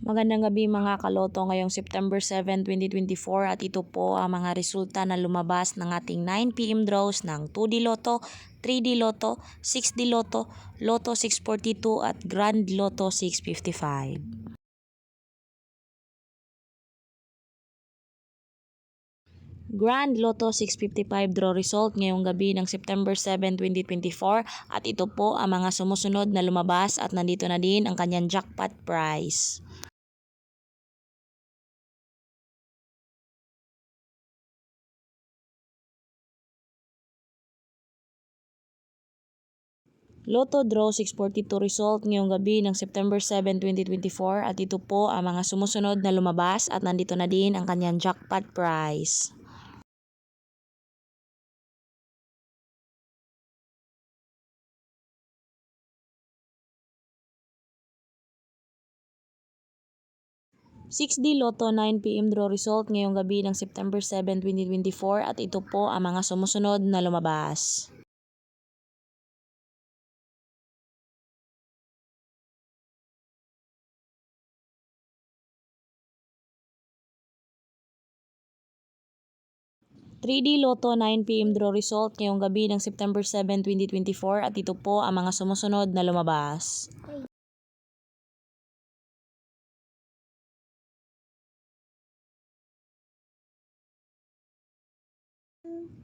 Magandang gabi mga kaloto ngayong September 7, 2024 at ito po ang mga resulta na lumabas ng ating 9 PM draws ng 2D Lotto, 3D Lotto, 6D Lotto, Lotto 642 at Grand Lotto 655. Grand Lotto 655 draw result ngayong gabi ng September 7, 2024 at ito po ang mga sumusunod na lumabas at nandito na din ang kanyang jackpot prize. Lotto Draw 642 result ngayong gabi ng September 7, 2024 at ito po ang mga sumusunod na lumabas at nandito na din ang kanyang jackpot prize. D Lotto 9 PM draw result ngayong gabi ng September 7, 2024 at ito po ang mga sumusunod na lumabas. 3D Lotto 9 PM draw result ngayong gabi ng September 7, 2024 at ito po ang mga sumusunod na lumabas.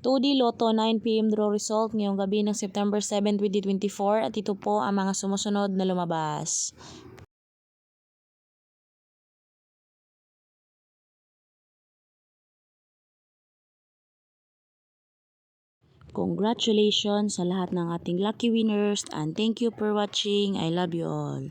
2D Lotto 9 PM draw result ngayong gabi ng September 7, 2024 at ito po ang mga sumusunod na lumabas. Congratulations sa lahat ng ating lucky winners and thank you for watching. I love you all.